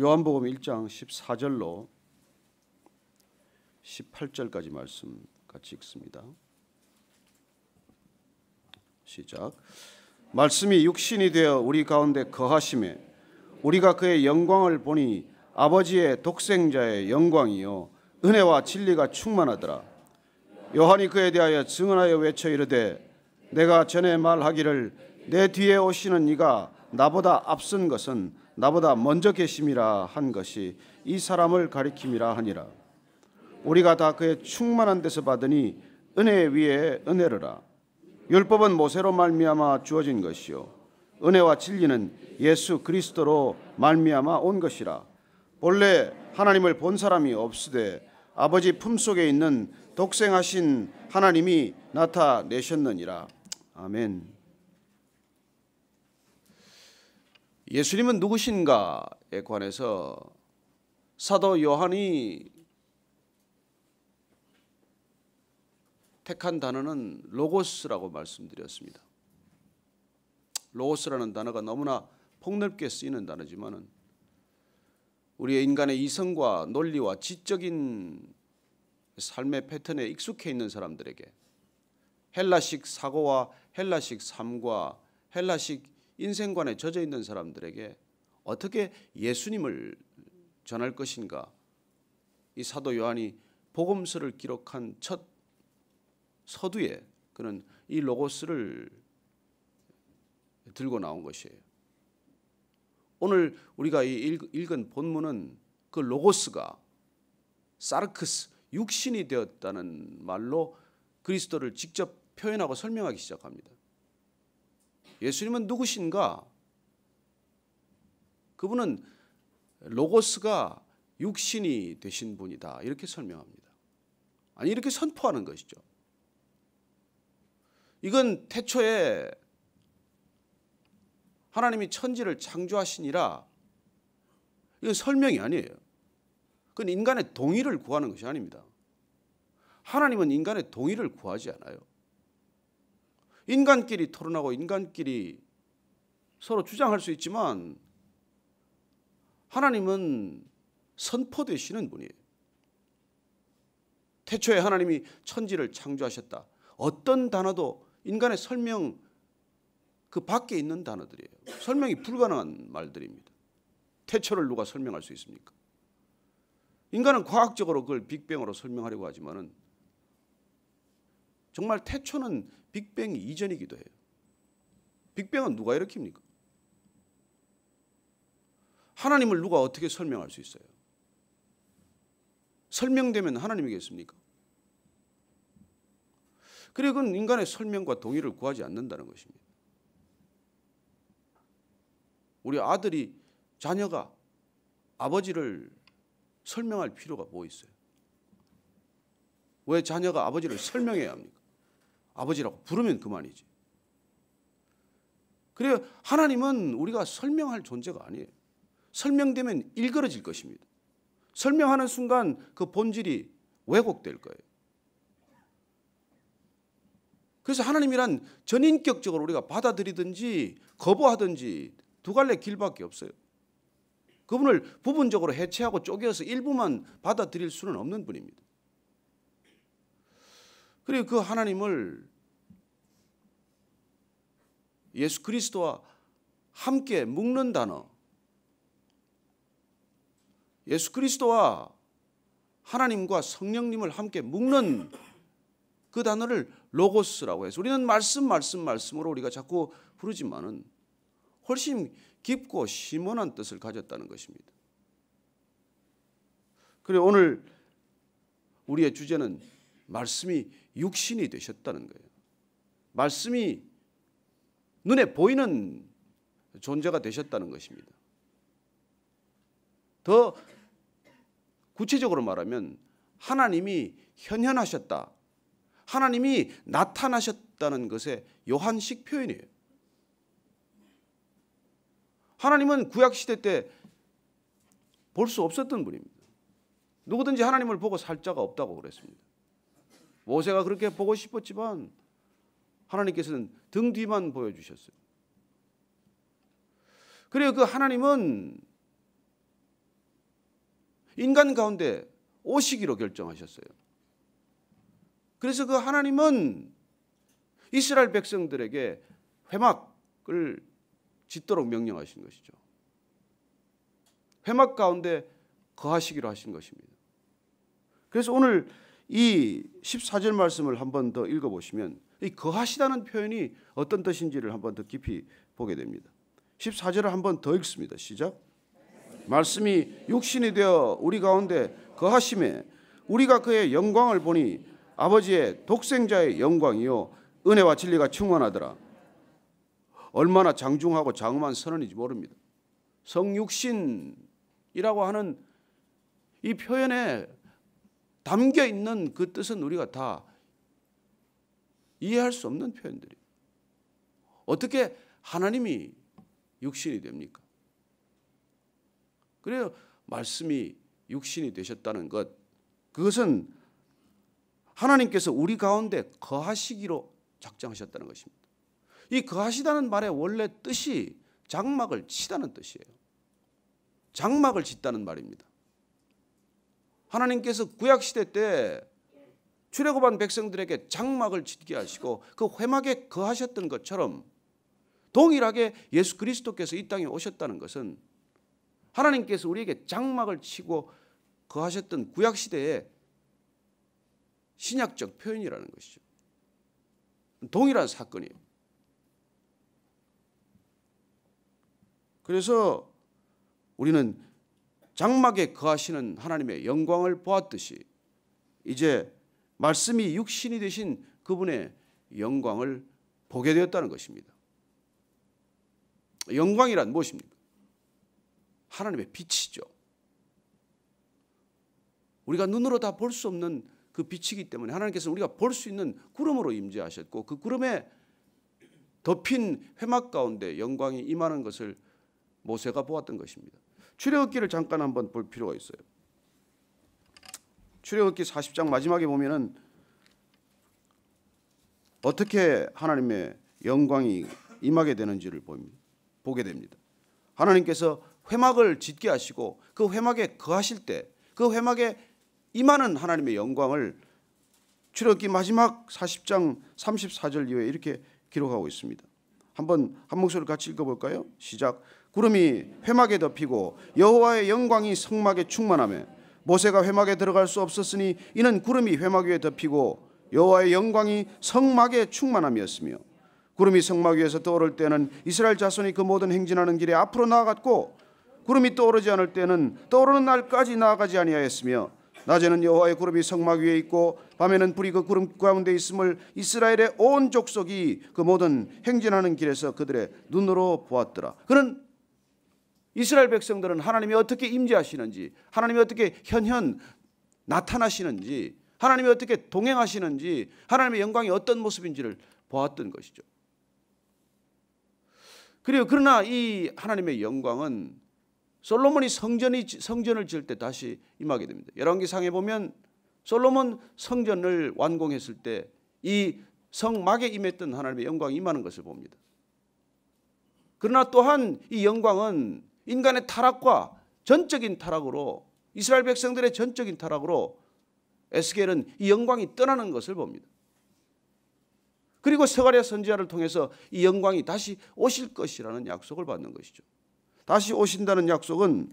요한복음 1장 14절로 18절까지 말씀 같이 읽습니다. 시작. 말씀이 육신이 되어 우리 가운데 거하심에 우리가 그의 영광을 보니 아버지의 독생자의 영광이요 은혜와 진리가 충만하더라. 요한이 그에 대하여 증언하여 외쳐 이르되 내가 전에 말하기를 내 뒤에 오시는 이가 나보다 앞선 것은 나보다 먼저 계심이라 한 것이 이 사람을 가리킴이라 하니라. 우리가 다 그의 충만한 데서 받으니 은혜 위에 은혜르라. 율법은 모세로 말미암아 주어진 것이요 은혜와 진리는 예수 그리스도로 말미암아 온 것이라. 본래 하나님을 본 사람이 없으되 아버지 품속에 있는 독생하신 하나님이 나타내셨느니라. 아멘. 예수님은 누구신가에 관해서 사도 요한이 택한 단어는 로고스라고 말씀드렸습니다. 로고스라는 단어가 너무나 폭넓게 쓰이는 단어지만은 우리의 인간의 이성과 논리와 지적인 삶의 패턴에 익숙해 있는 사람들에게 헬라식 사고와 헬라식 삶과 헬라식 인생관에 젖어 있는 사람들에게 어떻게 예수님을 전할 것인가? 이 사도 요한이 복음서를 기록한 첫 서두에 그는 이 로고스를 들고 나온 것이에요. 오늘 우리가 읽은 본문은 그 로고스가 사르크스, 육신이 되었다는 말로 그리스도를 직접 표현하고 설명하기 시작합니다. 예수님은 누구신가? 그분은 로고스가 육신이 되신 분이다. 이렇게 설명합니다. 아니, 이렇게 선포하는 것이죠. 이건 태초에 하나님이 천지를 창조하시니라, 이건 설명이 아니에요. 그건 인간의 동의를 구하는 것이 아닙니다. 하나님은 인간의 동의를 구하지 않아요. 인간끼리 토론하고 인간끼리 서로 주장할 수 있지만 하나님은 선포되시는 분이에요. 태초에 하나님이 천지를 창조하셨다. 어떤 단어도 인간의 설명 그 밖에 있는 단어들이에요. 설명이 불가능한 말들입니다. 태초를 누가 설명할 수 있습니까? 인간은 과학적으로 그걸 빅뱅으로 설명하려고 하지만은 정말 태초는 빅뱅 이전이기도 해요. 빅뱅은 누가 일으킵니까? 하나님을 누가 어떻게 설명할 수 있어요? 설명되면 하나님이겠습니까? 그리고 그건 인간의 설명과 동의를 구하지 않는다는 것입니다. 우리 아들이, 자녀가 아버지를 설명할 필요가 뭐 있어요? 왜 자녀가 아버지를 설명해야 합니까? 아버지라고 부르면 그만이지. 그래요. 하나님은 우리가 설명할 존재가 아니에요. 설명되면 일그러질 것입니다. 설명하는 순간 그 본질이 왜곡될 거예요. 그래서 하나님이란 전인격적으로 우리가 받아들이든지 거부하든지 두 갈래 길밖에 없어요. 그분을 부분적으로 해체하고 쪼개서 일부만 받아들일 수는 없는 분입니다. 그리고 그 하나님을 예수 그리스도와 함께 묶는 단어, 예수 그리스도와 하나님과 성령님을 함께 묶는 그 단어를 로고스라고 해서 우리는 말씀으로 우리가 자꾸 부르지만은 훨씬 깊고 심원한 뜻을 가졌다는 것입니다. 그리고 오늘 우리의 주제는 말씀이 육신이 되셨다는 거예요. 말씀이 눈에 보이는 존재가 되셨다는 것입니다. 더 구체적으로 말하면 하나님이 현현하셨다. 하나님이 나타나셨다는 것의 요한식 표현이에요. 하나님은 구약시대 때 볼 수 없었던 분입니다. 누구든지 하나님을 보고 살 자가 없다고 그랬습니다. 모세가 그렇게 보고 싶었지만 하나님께서는 등 뒤만 보여주셨어요. 그래요. 그 하나님은 인간 가운데 오시기로 결정하셨어요. 그래서 그 하나님은 이스라엘 백성들에게 회막을 짓도록 명령하신 것이죠. 회막 가운데 거하시기로 하신 것입니다. 그래서 오늘 이 14절 말씀을 한 번 더 읽어보시면 이 거하시다는 표현이 어떤 뜻인지를 한 번 더 깊이 보게 됩니다. 14절을 한 번 더 읽습니다. 시작. 말씀이 육신이 되어 우리 가운데 거하심에 우리가 그의 영광을 보니 아버지의 독생자의 영광이요 은혜와 진리가 충만하더라. 얼마나 장중하고 장엄한 선언인지 모릅니다. 성육신이라고 하는 이 표현에 담겨 있는 그 뜻은 우리가 다 이해할 수 없는 표현들이에요. 어떻게 하나님이 육신이 됩니까? 그래요. 말씀이 육신이 되셨다는 것, 그것은 하나님께서 우리 가운데 거하시기로 작정하셨다는 것입니다. 이 거하시다는 말의 원래 뜻이 장막을 치다는 뜻이에요. 장막을 짓다는 말입니다. 하나님께서 구약시대 때 출애굽한 백성들에게 장막을 짓게 하시고 그 회막에 거하셨던 것처럼 동일하게 예수 그리스도께서 이 땅에 오셨다는 것은 하나님께서 우리에게 장막을 치고 거하셨던 구약시대의 신약적 표현이라는 것이죠. 동일한 사건이에요. 그래서 우리는 장막에 거하시는 하나님의 영광을 보았듯이 이제 말씀이 육신이 되신 그분의 영광을 보게 되었다는 것입니다. 영광이란 무엇입니까? 하나님의 빛이죠. 우리가 눈으로 다 볼 수 없는 그 빛이기 때문에 하나님께서 우리가 볼 수 있는 구름으로 임재하셨고 그 구름에 덮인 회막 가운데 영광이 임하는 것을 모세가 보았던 것입니다. 출애굽기를 잠깐 한번 볼 필요가 있어요. 출애굽기 40장 마지막에 보면은 어떻게 하나님의 영광이 임하게 되는지를 보게 됩니다. 하나님께서 회막을 짓게 하시고 그 회막에 거하실 때 그 회막에 임하는 하나님의 영광을 출애굽기 마지막 40장 34절 이후에 이렇게 기록하고 있습니다. 한번 한 목소리로 같이 읽어볼까요? 시작. 구름이 회막에 덮이고 여호와의 영광이 성막에 충만하며 모세가 회막에 들어갈 수 없었으니 이는 구름이 회막 위에 덮이고 여호와의 영광이 성막에 충만함이었으며 구름이 성막 위에서 떠오를 때는 이스라엘 자손이 그 모든 행진하는 길에 앞으로 나아갔고 구름이 떠오르지 않을 때는 떠오르는 날까지 나아가지 아니하였으며 낮에는 여호와의 구름이 성막 위에 있고 밤에는 불이 그 구름 가운데 있음을 이스라엘의 온 족속이 그 모든 행진하는 길에서 그들의 눈으로 보았더라. 그는 이스라엘 백성들은 하나님이 어떻게 임재하시는지, 하나님이 어떻게 현현 나타나시는지, 하나님이 어떻게 동행하시는지, 하나님의 영광이 어떤 모습인지를 보았던 것이죠. 그리고 그러나 이 하나님의 영광은 솔로몬이 성전을 지을 때 다시 임하게 됩니다. 열왕기상에 보면 솔로몬 성전을 완공했을 때 이 성막에 임했던 하나님의 영광이 임하는 것을 봅니다. 그러나 또한 이 영광은 인간의 타락과 전적인 타락으로 이스라엘 백성들의 전적인 타락으로 에스겔은 이 영광이 떠나는 것을 봅니다. 그리고 스가랴 선지자를 통해서 이 영광이 다시 오실 것이라는 약속을 받는 것이죠. 다시 오신다는 약속은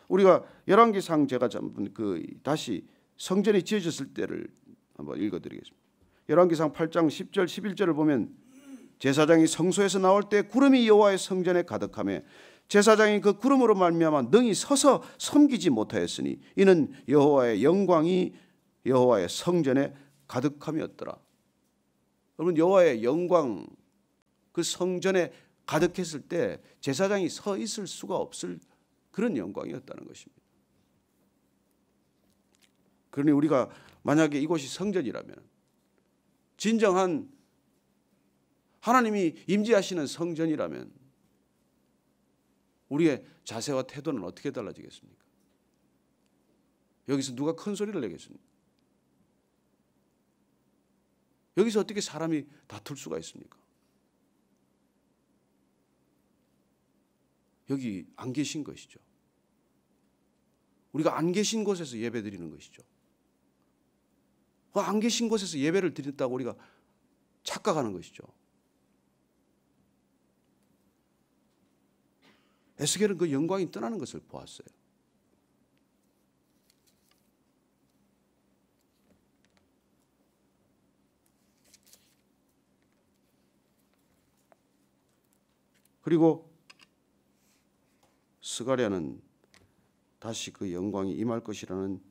우리가 열왕기상 제가 다시 성전이 지어졌을 때를 한번 읽어드리겠습니다. 열왕기상 8장 10절 11절을 보면 제사장이 성소에서 나올 때 구름이 여호와의 성전에 가득하며 제사장이 그 구름으로 말미암아 능히 서서 섬기지 못하였으니 이는 여호와의 영광이 여호와의 성전에 가득함이었더라. 여러분, 여호와의 영광 그 성전에 가득했을 때 제사장이 서 있을 수가 없을 그런 영광이었다는 것입니다. 그러니 우리가 만약에 이곳이 성전이라면, 진정한 하나님이 임재하시는 성전이라면 우리의 자세와 태도는 어떻게 달라지겠습니까? 여기서 누가 큰 소리를 내겠습니까? 여기서 어떻게 사람이 다툴 수가 있습니까? 여기 안 계신 것이죠. 우리가 안 계신 곳에서 예배 드리는 것이죠. 안 계신 곳에서 예배를 드린다고 우리가 착각하는 것이죠. 에스겔은 그 영광이 떠나는 것을 보았어요. 그리고 스가랴는 다시 그 영광이 임할 것이라는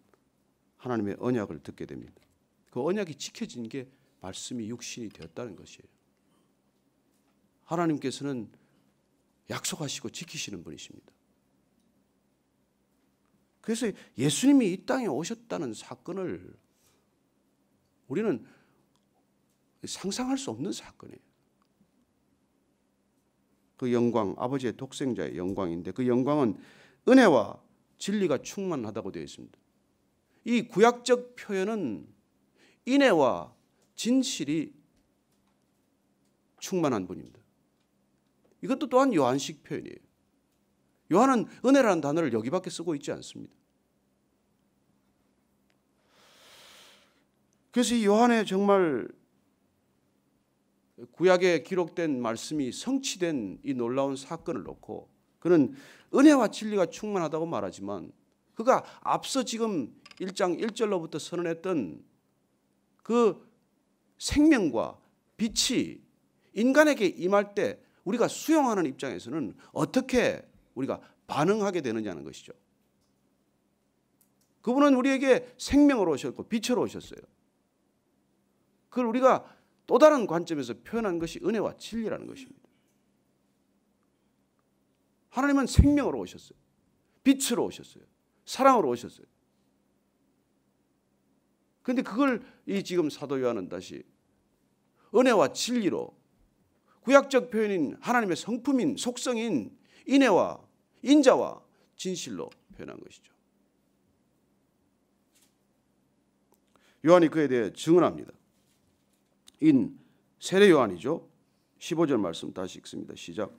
하나님의 언약을 듣게 됩니다. 그 언약이 지켜진 게 말씀이 육신이 되었다는 것이에요. 하나님께서는 약속하시고 지키시는 분이십니다. 그래서 예수님이 이 땅에 오셨다는 사건을 우리는 상상할 수 없는 사건이에요. 그 영광, 아버지의 독생자의 영광인데 그 영광은 은혜와 진리가 충만하다고 되어 있습니다. 이 구약적 표현은 인애와 진실이 충만한 분입니다. 이것도 또한 요한식 표현이에요. 요한은 은혜라는 단어를 여기밖에 쓰고 있지 않습니다. 그래서 이 요한의 정말 구약에 기록된 말씀이 성취된 이 놀라운 사건을 놓고 그는 은혜와 진리가 충만하다고 말하지만 그가 앞서 지금 1장 1절로부터 선언했던 그 생명과 빛이 인간에게 임할 때 우리가 수용하는 입장에서는 어떻게 우리가 반응하게 되느냐는 것이죠. 그분은 우리에게 생명으로 오셨고 빛으로 오셨어요. 그걸 우리가 또 다른 관점에서 표현한 것이 은혜와 진리라는 것입니다. 하나님은 생명으로 오셨어요. 빛으로 오셨어요. 사랑으로 오셨어요. 그런데 그걸 이 지금 사도 요한은 다시 은혜와 진리로 구약적 표현인 하나님의 성품인 속성인 인애와 인자와 진실로 표현한 것이죠. 요한이 그에 대해 증언합니다. 인 세례 요한이죠. 15절 말씀 다시 읽습니다. 시작.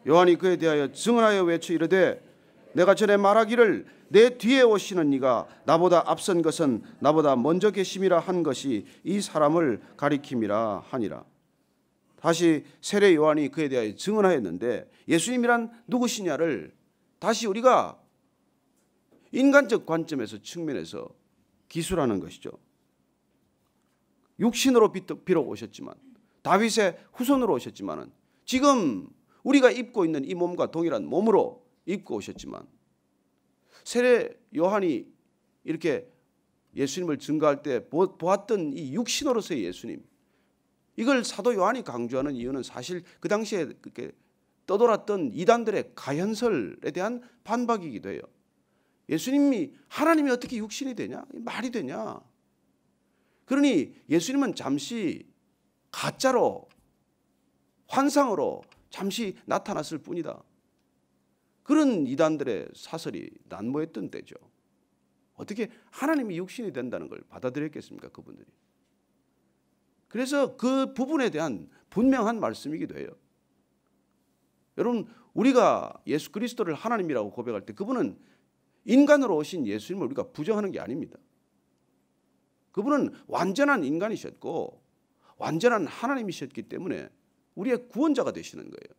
요한이 그에 대하여 증언하여 외쳐 이르되 내가 전에 말하기를 내 뒤에 오시는 이가 나보다 앞선 것은 나보다 먼저 계심이라 한 것이 이 사람을 가리킴이라 하니라. 다시 세례 요한이 그에 대하여 증언하였는데 예수님이란 누구시냐를 다시 우리가 인간적 관점에서 측면에서 기술하는 것이죠. 육신으로 비록 오셨지만 다윗의 후손으로 오셨지만 지금 우리가 입고 있는 이 몸과 동일한 몸으로 입고 오셨지만 세례 요한이 이렇게 예수님을 증거할 때 보았던 이 육신으로서의 예수님, 이걸 사도 요한이 강조하는 이유는 사실 그 당시에 그렇게 떠돌았던 이단들의 가현설에 대한 반박이기도 해요. 예수님이 하나님이 어떻게 육신이 되냐? 말이 되냐? 그러니 예수님은 잠시 가짜로 환상으로 잠시 나타났을 뿐이다. 그런 이단들의 사설이 난무했던 때죠. 어떻게 하나님이 육신이 된다는 걸 받아들였겠습니까? 그분들이. 그래서 그 부분에 대한 분명한 말씀이기도 해요. 여러분, 우리가 예수 그리스도를 하나님이라고 고백할 때 그분은 인간으로 오신 예수님을 우리가 부정하는 게 아닙니다. 그분은 완전한 인간이셨고 완전한 하나님이셨기 때문에 우리의 구원자가 되시는 거예요.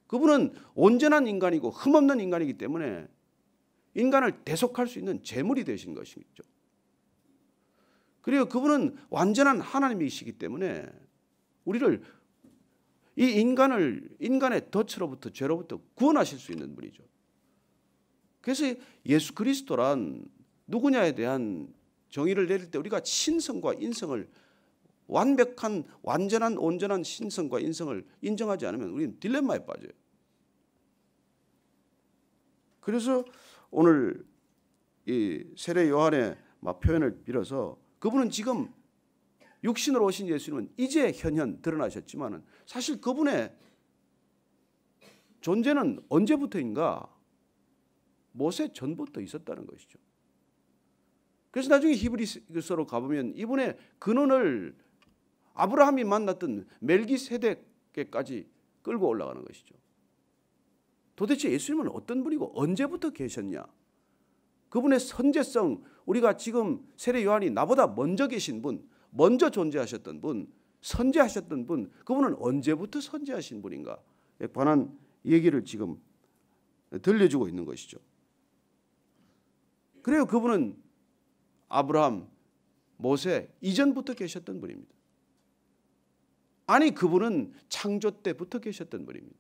그분은 온전한 인간이고 흠없는 인간이기 때문에 인간을 대속할 수 있는 제물이 되신 것이죠. 그리고 그분은 완전한 하나님이시기 때문에 우리를 이 인간의 덫으로부터 죄로부터 구원하실 수 있는 분이죠. 그래서 예수 그리스도란 누구냐에 대한 정의를 내릴 때 우리가 신성과 인성을 완벽한 완전한 온전한 신성과 인성을 인정하지 않으면 우리는 딜레마에 빠져요. 그래서 오늘 이 세례 요한의 표현을 빌어서 그분은 지금 육신으로 오신 예수님은 이제 현현 드러나셨지만 사실 그분의 존재는 언제부터인가? 모세 전부터 있었다는 것이죠. 그래서 나중에 히브리서로 가보면 이분의 근원을 아브라함이 만났던 멜기세덱에까지 끌고 올라가는 것이죠. 도대체 예수님은 어떤 분이고 언제부터 계셨냐? 그분의 선제성, 우리가 지금 세례 요한이 나보다 먼저 계신 분, 먼저 존재하셨던 분, 선제하셨던 분, 그분은 언제부터 선제하신 분인가에 관한 얘기를 지금 들려주고 있는 것이죠. 그래요, 그분은 아브라함, 모세 이전부터 계셨던 분입니다. 아니, 그분은 창조 때부터 계셨던 분입니다.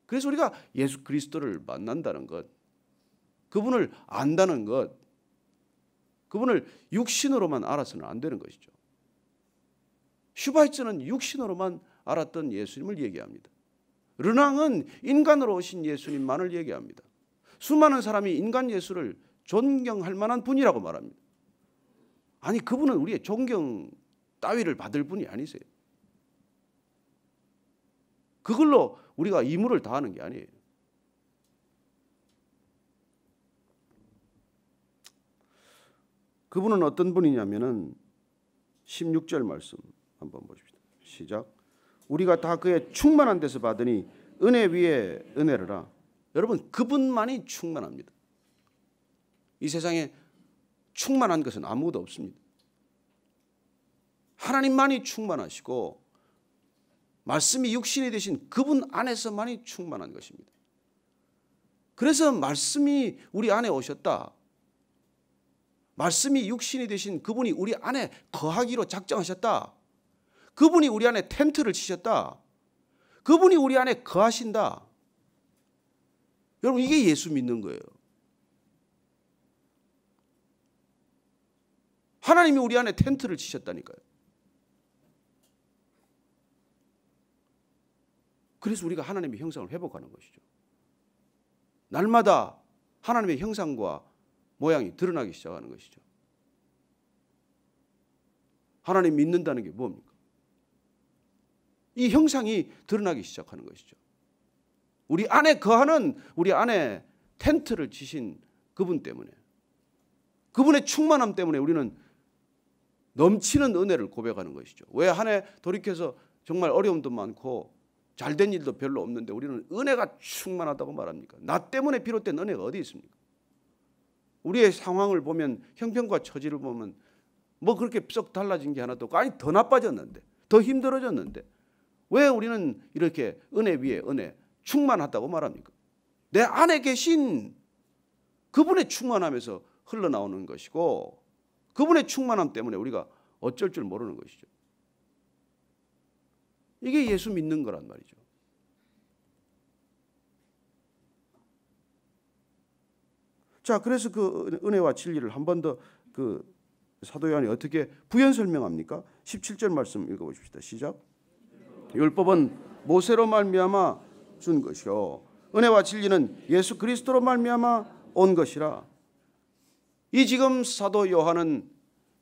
그래서 우리가 예수 그리스도를 만난다는 것, 그분을 안다는 것, 그분을 육신으로만 알아서는 안 되는 것이죠. 슈바이처는 육신으로만 알았던 예수님을 얘기합니다. 르낭은 인간으로 오신 예수님만을 얘기합니다. 수많은 사람이 인간 예수를 존경할 만한 분이라고 말합니다. 아니, 그분은 우리의 존경 따위를 받을 분이 아니세요. 그걸로 우리가 의무를 다하는 게 아니에요. 그분은 어떤 분이냐면은 16절 말씀 한번 보십시다. 시작. 우리가 다 그의 충만한 데서 받으니 은혜 위에 은혜를. 여러분, 그분만이 충만합니다. 이 세상에 충만한 것은 아무것도 없습니다. 하나님만이 충만하시고 말씀이 육신이 되신 그분 안에서만이 충만한 것입니다. 그래서 말씀이 우리 안에 오셨다. 말씀이 육신이 되신 그분이 우리 안에 거하기로 작정하셨다. 그분이 우리 안에 텐트를 치셨다. 그분이 우리 안에 거하신다. 여러분, 이게 예수 믿는 거예요. 하나님이 우리 안에 텐트를 치셨다니까요. 그래서 우리가 하나님의 형상을 회복하는 것이죠. 날마다 하나님의 형상과 모양이 드러나기 시작하는 것이죠. 하나님 믿는다는 게 뭡니까? 이 형상이 드러나기 시작하는 것이죠. 우리 안에 거하는, 우리 안에 텐트를 치신 그분 때문에, 그분의 충만함 때문에 우리는 넘치는 은혜를 고백하는 것이죠. 왜 한 해 돌이켜서 정말 어려움도 많고 잘된 일도 별로 없는데 우리는 은혜가 충만하다고 말합니까? 나 때문에 비롯된 은혜가 어디 있습니까? 우리의 상황을 보면, 형편과 처지를 보면 뭐 그렇게 썩 달라진 게 하나도 없고, 아니 더 나빠졌는데, 더 힘들어졌는데 왜 우리는 이렇게 은혜 위에 은혜, 충만하다고 말합니까? 내 안에 계신 그분의 충만함에서 흘러나오는 것이고, 그분의 충만함 때문에 우리가 어쩔 줄 모르는 것이죠. 이게 예수 믿는 거란 말이죠. 자, 그래서 그 은혜와 진리를 한 번 더 그 사도 요한이 어떻게 부연 설명합니까? 17절 말씀 읽어보십시다. 시작. 율법은 모세로 말미암아 준 것이요 은혜와 진리는 예수 그리스도로 말미암아 온 것이라. 이 지금 사도 요한은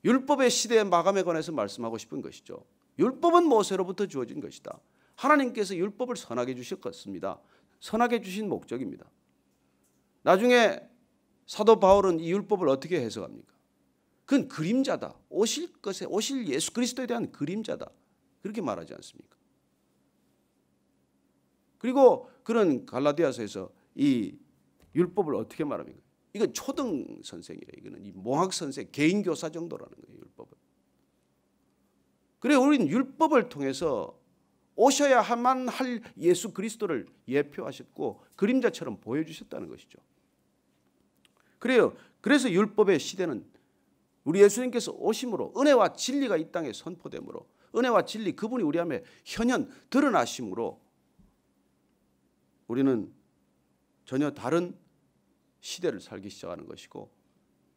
율법의 시대의 마감에 관해서 말씀하고 싶은 것이죠. 율법은 모세로부터 주어진 것이다. 하나님께서 율법을 선하게 주셨습니다. 선하게 주신 목적입니다. 나중에 사도 바울은 이 율법을 어떻게 해석합니까? 그건 그림자다. 오실 것에, 오실 예수 그리스도에 대한 그림자다. 그렇게 말하지 않습니까? 그리고 그런 갈라디아서에서 이 율법을 어떻게 말합니까? 이건 초등 선생이래. 이거는 이 몽학 선생, 개인 교사 정도라는 거예요, 율법은. 그래, 우리는 율법을 통해서 오셔야만 할 예수 그리스도를 예표하셨고 그림자처럼 보여주셨다는 것이죠. 그래요. 그래서 율법의 시대는 우리 예수님께서 오심으로 은혜와 진리가 이 땅에 선포됨으로, 은혜와 진리, 그분이 우리 안에 현현 드러나심으로 우리는 전혀 다른 시대를 살기 시작하는 것이고,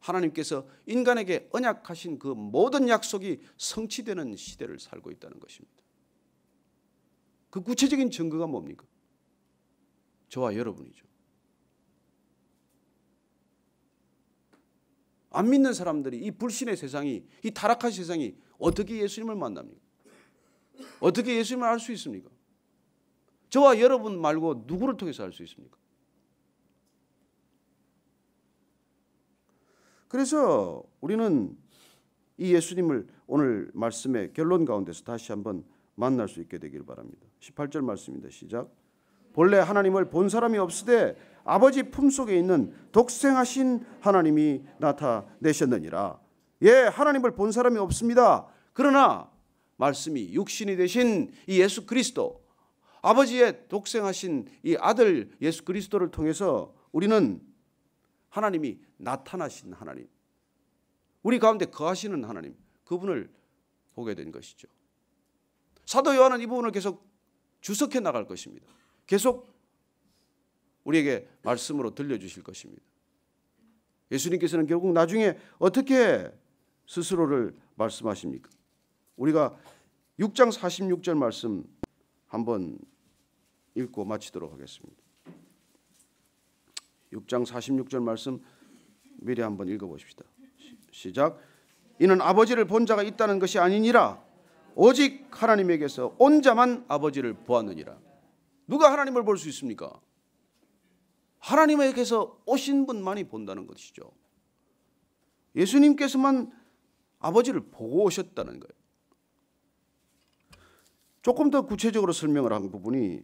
하나님께서 인간에게 언약하신 그 모든 약속이 성취되는 시대를 살고 있다는 것입니다. 그 구체적인 증거가 뭡니까? 저와 여러분이죠. 안 믿는 사람들이, 이 불신의 세상이, 이 타락한 세상이 어떻게 예수님을 만납니까? 어떻게 예수님을 알 수 있습니까? 저와 여러분 말고 누구를 통해서 알 수 있습니까? 그래서 우리는 이 예수님을 오늘 말씀의 결론 가운데서 다시 한번 만날 수 있게 되기를 바랍니다. 18절 말씀입니다. 시작. 본래 하나님을 본 사람이 없으되 아버지 품속에 있는 독생하신 하나님이 나타내셨느니라. 예, 하나님을 본 사람이 없습니다. 그러나 말씀이 육신이 되신 이 예수 그리스도, 아버지의 독생하신 이 아들 예수 그리스도를 통해서 우리는 하나님이 나타나신 하나님, 우리 가운데 거하시는 하나님, 그분을 보게 된 것이죠. 사도 요한은 이 부분을 계속 주석해 나갈 것입니다. 계속 우리에게 말씀으로 들려주실 것입니다. 예수님께서는 결국 나중에 어떻게 스스로를 말씀하십니까? 우리가 6장 46절 말씀 한번 읽고 마치도록 하겠습니다. 6장 46절 말씀 미리 한번 읽어보십시다. 시작. 이는 아버지를 본 자가 있다는 것이 아니니라. 오직 하나님에게서 온 자만 아버지를 보았느니라. 누가 하나님을 볼 수 있습니까? 하나님에게서 오신 분만이 본다는 것이죠. 예수님께서만 아버지를 보고 오셨다는 거예요. 조금 더 구체적으로 설명을 한 부분이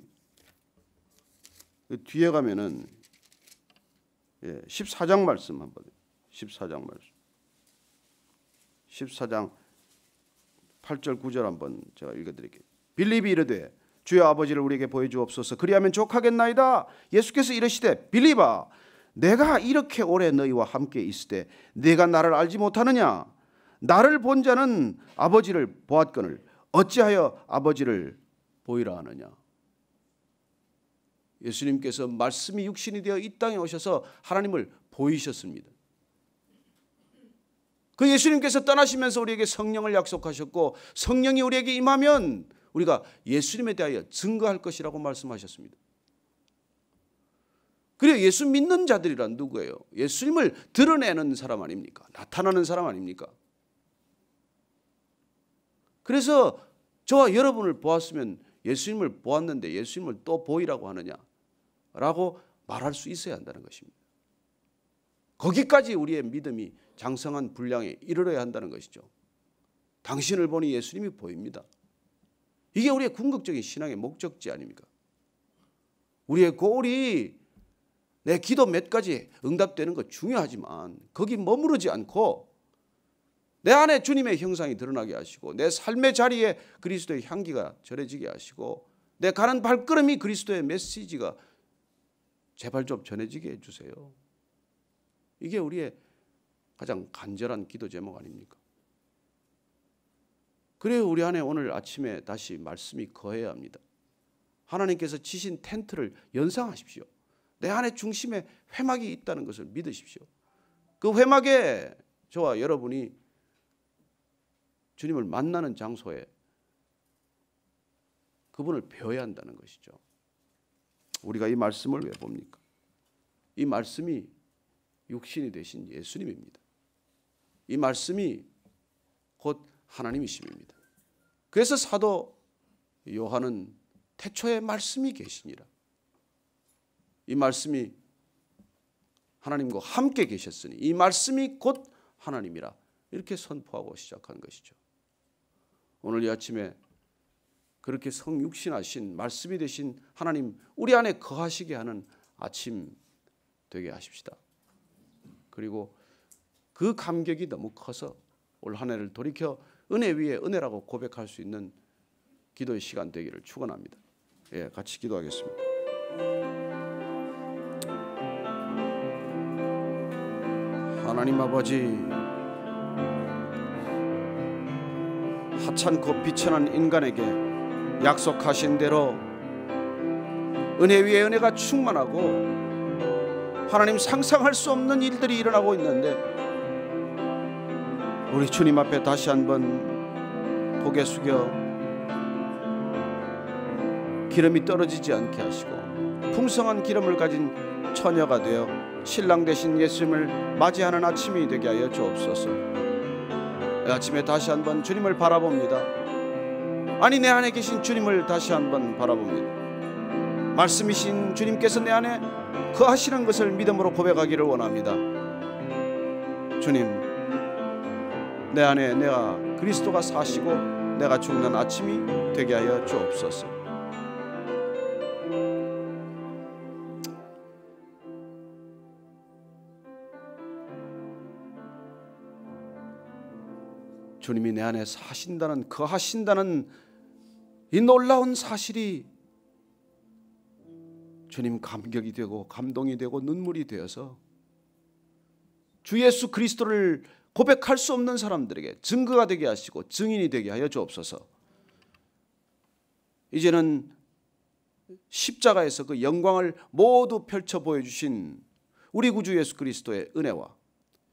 뒤에 가면은 14장 말씀 한번, 14장 말씀, 14장 8절 9절 한번 제가 읽어드릴게요. 빌립이 이르되 주여 아버지를 우리에게 보여주옵소서. 그리하면 족하겠나이다. 예수께서 이르시되 빌립아, 내가 이렇게 오래 너희와 함께 있으되 네가 나를 알지 못하느냐? 나를 본 자는 아버지를 보았거늘 어찌하여 아버지를 보이라 하느냐? 예수님께서 말씀이 육신이 되어 이 땅에 오셔서 하나님을 보이셨습니다. 그 예수님께서 떠나시면서 우리에게 성령을 약속하셨고, 성령이 우리에게 임하면 우리가 예수님에 대하여 증거할 것이라고 말씀하셨습니다. 그리고 예수 믿는 자들이란 누구예요? 예수님을 드러내는 사람 아닙니까? 나타나는 사람 아닙니까? 그래서 저와 여러분을 보았으면 예수님을 보았는데 예수님을 또 보이라고 하느냐라고 말할 수 있어야 한다는 것입니다. 거기까지 우리의 믿음이 장성한 분량에 이르러야 한다는 것이죠. 당신을 보니 예수님이 보입니다. 이게 우리의 궁극적인 신앙의 목적지 아닙니까? 우리의 골이 내 기도 몇 가지 응답되는 것 중요하지만 거기 머무르지 않고 내 안에 주님의 형상이 드러나게 하시고 내 삶의 자리에 그리스도의 향기가 전해지게 하시고 내 가는 발걸음이 그리스도의 메시지가 제발 좀 전해지게 해주세요. 이게 우리의 가장 간절한 기도 제목 아닙니까? 그래요, 우리 안에 오늘 아침에 다시 말씀이 거해야 합니다. 하나님께서 치신 텐트를 연상하십시오. 내 안에 중심에 회막이 있다는 것을 믿으십시오. 그 회막에 저와 여러분이 주님을 만나는 장소에 그분을 배워야 한다는 것이죠. 우리가 이 말씀을 왜 봅니까? 이 말씀이 육신이 되신 예수님입니다. 이 말씀이 곧 하나님이심입니다. 그래서 사도 요한은 태초에 말씀이 계시니라. 이 말씀이 하나님과 함께 계셨으니 이 말씀이 곧 하나님이라 이렇게 선포하고 시작한 것이죠. 오늘 이 아침에 그렇게 성육신하신 말씀이 되신 하나님 우리 안에 거하시게 하는 아침 되게 하십시다. 그리고 그 감격이 너무 커서 올 한 해를 돌이켜 은혜 위에 은혜라고 고백할 수 있는 기도의 시간 되기를 축원합니다. 예, 같이 기도하겠습니다. 하나님 아버지, 하찮고 비천한 인간에게 약속하신 대로 은혜 위에 은혜가 충만하고 하나님 상상할 수 없는 일들이 일어나고 있는데 우리 주님 앞에 다시 한번 고개 숙여 기름이 떨어지지 않게 하시고 풍성한 기름을 가진 처녀가 되어 신랑 되신 예수님을 맞이하는 아침이 되게 하여 주옵소서. 아침에 다시 한번 주님을 바라봅니다. 아니 내 안에 계신 주님을 다시 한번 바라봅니다. 말씀이신 주님께서 내 안에 거하시는 것을 믿음으로 고백하기를 원합니다. 주님, 내 안에 내가 그리스도가 사시고 내가 죽는 아침이 되게 하여 주옵소서. 주님이 내 안에 사신다는, 거하신다는 이 놀라운 사실이 주님 감격이 되고 감동이 되고 눈물이 되어서 주 예수 그리스도를 고백할 수 없는 사람들에게 증거가 되게 하시고 증인이 되게 하여 주옵소서. 이제는 십자가에서 그 영광을 모두 펼쳐 보여주신 우리 구주 예수 그리스도의 은혜와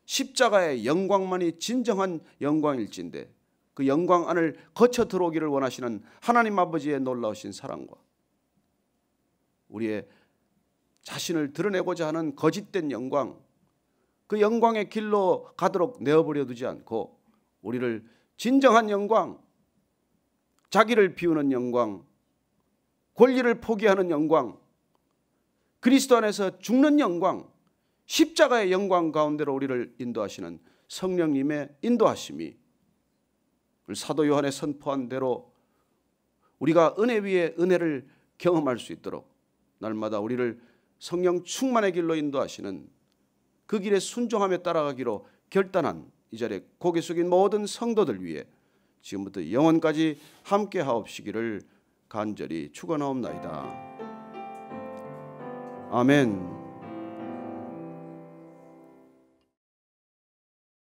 십자가의 영광만이 진정한 영광일진데 그 영광 안을 거쳐 들어오기를 원하시는 하나님 아버지의 놀라우신 사랑과 우리의 자신을 드러내고자 하는 거짓된 영광, 그 영광의 길로 가도록 내어버려 두지 않고 우리를 진정한 영광, 자기를 비우는 영광, 권리를 포기하는 영광, 그리스도 안에서 죽는 영광, 십자가의 영광 가운데로 우리를 인도하시는 성령님의 인도하심이 사도 요한의 선포한 대로 우리가 은혜 위에 은혜를 경험할 수 있도록 날마다 우리를 성령 충만의 길로 인도하시는 그 길에 순종하며 따라가기로 결단한 이 자리에 고개 숙인 모든 성도들 위해 지금부터 영원까지 함께 하옵시기를 간절히 축원하옵나이다. 아멘.